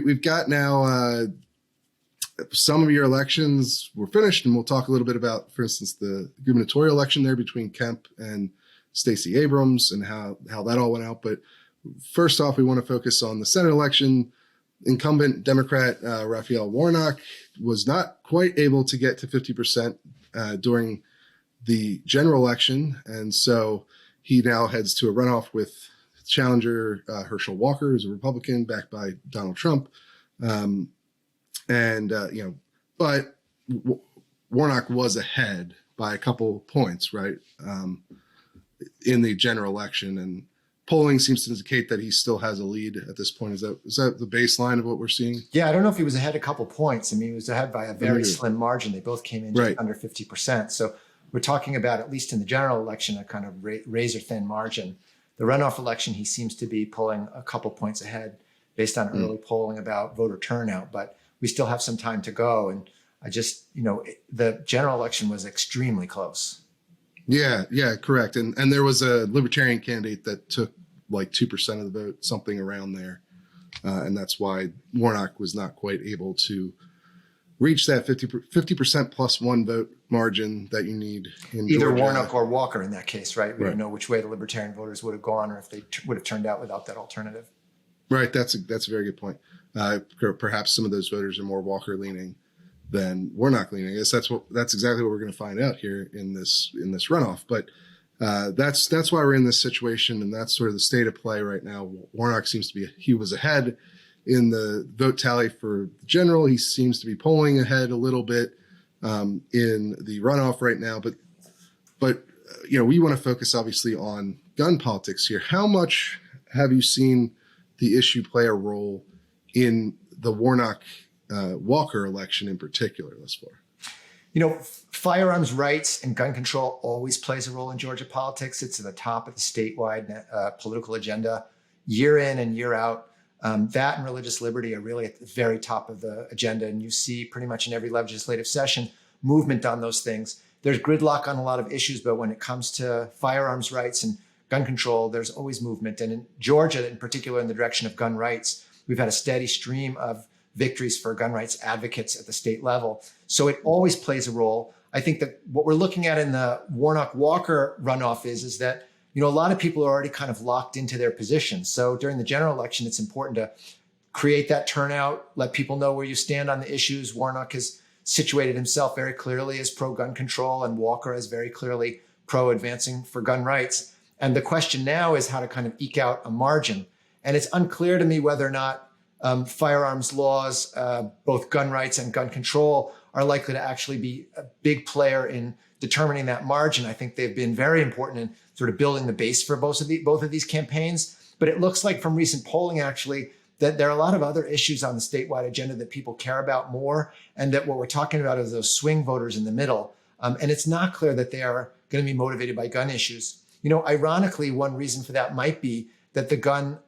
we've got now some of your elections were finished, and we'll talk a little bit about, for instance, the gubernatorial election there between Kemp and Stacey Abrams and how that all went out. But first off, we want to focus on the Senate election. Incumbent Democrat Raphael Warnock was not quite able to get to 50% during the general election, and so he now heads to a runoff with challenger Herschel Walker, who's a Republican backed by Donald Trump. But Warnock was ahead by a couple points, right, in the general election, and polling seems to indicate that he still has a lead at this point. Is that the baseline of what we're seeing? Yeah, I don't know if he was ahead a couple points. I mean, he was ahead by a very slim margin. They both came in just under 50%. So we're talking about, at least in the general election, a kind of razor thin margin. The runoff election, he seems to be pulling a couple points ahead based on early polling about voter turnout, but we still have some time to go. And the general election was extremely close. Yeah, correct. And there was a libertarian candidate that took like 2% of the vote, something around there. And that's why Warnock was not quite able to reach that 50% plus one vote margin that you need in either Georgia. Warnock or Walker in that case, right? We don't know which way the libertarian voters would have gone or if they would have turned out without that alternative. Right. That's a very good point. Perhaps some of those voters are more Walker leaning than Warnock leaning. I guess that's exactly what we're going to find out here in this runoff. But that's why we're in this situation, and that's sort of the state of play right now. Warnock he was ahead in the vote tally for the general. He seems to be polling ahead a little bit in the runoff right now. But we want to focus obviously on gun politics here. How much have you seen the issue play a role in the Warnock Walker election in particular thus far? Firearms rights and gun control always plays a role in Georgia politics. It's at the top of the statewide political agenda, year in and year out. That and religious liberty are really at the very top of the agenda. And you see pretty much in every legislative session movement on those things. There's gridlock on a lot of issues, but when it comes to firearms rights and gun control, there's always movement. And in Georgia, in particular, in the direction of gun rights, we've had a steady stream of victories for gun rights advocates at the state level. So it always plays a role. I think that what we're looking at in the Warnock-Walker runoff is that, a lot of people are already kind of locked into their positions. So during the general election, it's important to create that turnout, let people know where you stand on the issues. Warnock has situated himself very clearly as pro-gun control, and Walker as very clearly pro-advancing for gun rights. And the question now is how to kind of eke out a margin. And it's unclear to me whether or not firearms laws, both gun rights and gun control, are likely to actually be a big player in determining that margin. I think they've been very important in sort of building the base for both of these campaigns. But it looks like from recent polling, actually, that there are a lot of other issues on the statewide agenda that people care about more, and that what we're talking about is those swing voters in the middle. And it's not clear that they are going to be motivated by gun issues. Ironically, one reason for that might be that the gun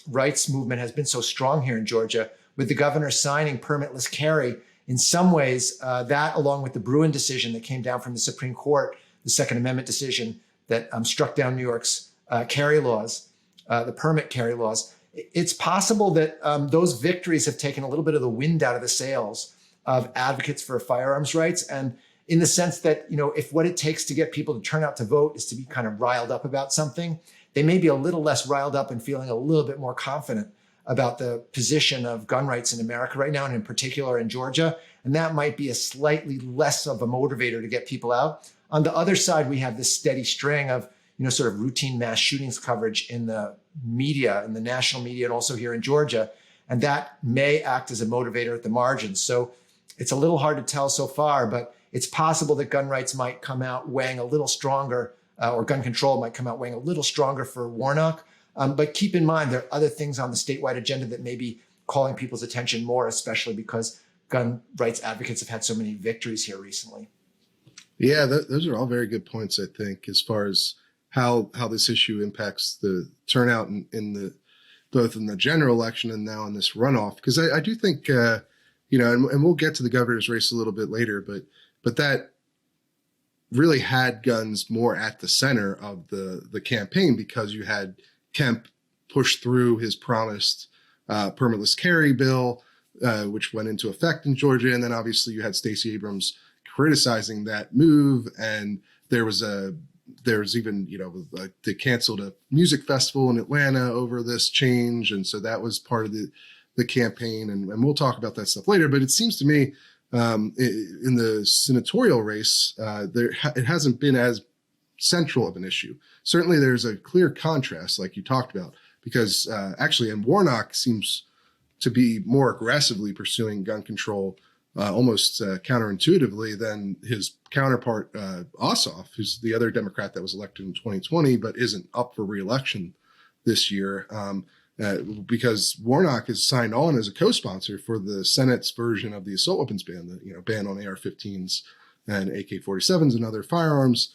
rights movement has been so strong here in Georgia, with the governor signing permitless carry. In some ways, that, along with the Bruin decision that came down from the Supreme Court, the Second Amendment decision that struck down New York's carry laws, the permit carry laws, it's possible that those victories have taken a little bit of the wind out of the sails of advocates for firearms rights. And in the sense that, if what it takes to get people to turn out to vote is to be kind of riled up about something, they may be a little less riled up and feeling a little bit more confident about the position of gun rights in America right now, and in particular in Georgia. And that might be a slightly less of a motivator to get people out. On the other side, we have this steady string of, sort of routine mass shootings coverage in the media, in the national media, and also here in Georgia. And that may act as a motivator at the margins. So it's a little hard to tell so far, but it's possible that gun rights might come out weighing a little stronger, or gun control might come out weighing a little stronger for Warnock. But keep in mind, there are other things on the statewide agenda that may be calling people's attention more, especially because gun rights advocates have had so many victories here recently. Yeah, those are all very good points, I think, as far as how this issue impacts the turnout in both in the general election and now in this runoff. Because I do think, and we'll get to the governor's race a little bit later, but that really had guns more at the center of the campaign, because you had Kemp push through his promised permitless carry bill, which went into effect in Georgia. And then obviously you had Stacey Abrams criticizing that move. And there was even, they canceled a music festival in Atlanta over this change. And so that was part of the campaign. And we'll talk about that stuff later. But it seems to me in the senatorial race, it hasn't been as central of an issue. Certainly there's a clear contrast, like you talked about, because and Warnock seems to be more aggressively pursuing gun control almost counterintuitively than his counterpart, Ossoff, who's the other Democrat that was elected in 2020, but isn't up for re-election this year, because Warnock is signed on as a co-sponsor for the Senate's version of the assault weapons ban, the ban on AR-15s and AK-47s and other firearms,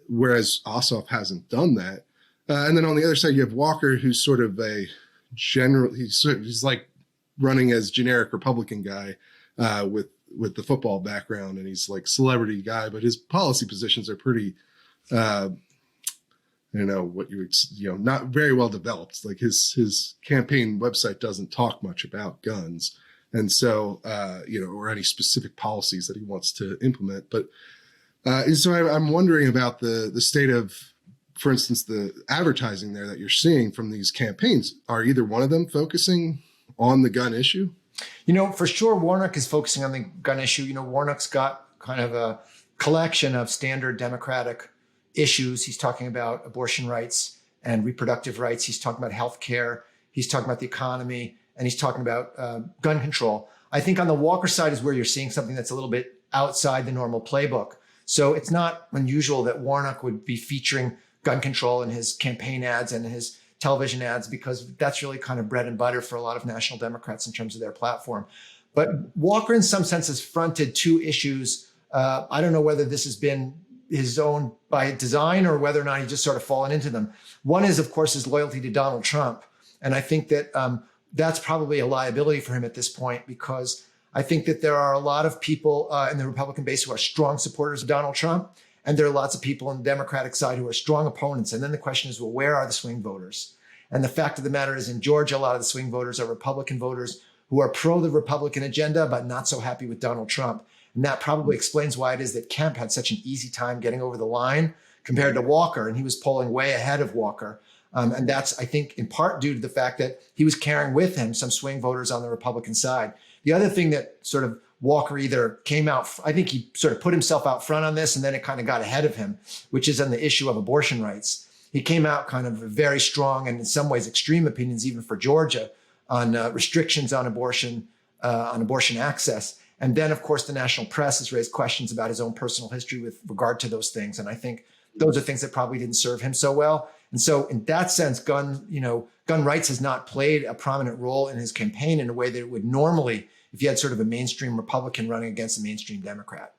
whereas Ossoff hasn't done that. And then on the other side, you have Walker, who's sort of he's like running as generic Republican guy with the football background, and he's like celebrity guy, but his policy positions are pretty, not very well developed. Like his campaign website doesn't talk much about guns, and so or any specific policies that he wants to implement. But so I'm wondering about the state of, for instance, the advertising there that you're seeing from these campaigns. Are either one of them focusing on the gun issue? For sure, Warnock is focusing on the gun issue. Warnock's got kind of a collection of standard Democratic issues. He's talking about abortion rights and reproductive rights. He's talking about health care. He's talking about the economy, and he's talking about gun control. I think on the Walker side is where you're seeing something that's a little bit outside the normal playbook. So it's not unusual that Warnock would be featuring gun control in his campaign ads and his television ads, because that's really kind of bread and butter for a lot of national Democrats in terms of their platform. But Walker, in some sense, has fronted two issues. I don't know whether this has been his own by design or whether or not he just sort of fallen into them. One is, of course, his loyalty to Donald Trump. And I think that that's probably a liability for him at this point, because I think that there are a lot of people in the Republican base who are strong supporters of Donald Trump. And there are lots of people on the Democratic side who are strong opponents. And then the question is, well, where are the swing voters? And the fact of the matter is, in Georgia, a lot of the swing voters are Republican voters who are pro the Republican agenda, but not so happy with Donald Trump. And that probably explains why it is that Kemp had such an easy time getting over the line compared to Walker. And he was polling way ahead of Walker. And that's, I think, in part due to the fact that he was carrying with him some swing voters on the Republican side. The other thing that sort of Walker either came out, I think he sort of put himself out front on this, and then it kind of got ahead of him, which is on the issue of abortion rights. He came out kind of very strong and in some ways extreme opinions, even for Georgia, on restrictions on abortion access. And then, of course, the national press has raised questions about his own personal history with regard to those things. And I think those are things that probably didn't serve him so well. And so in that sense, gun rights has not played a prominent role in his campaign in a way that it would normally if you had sort of a mainstream Republican running against a mainstream Democrat.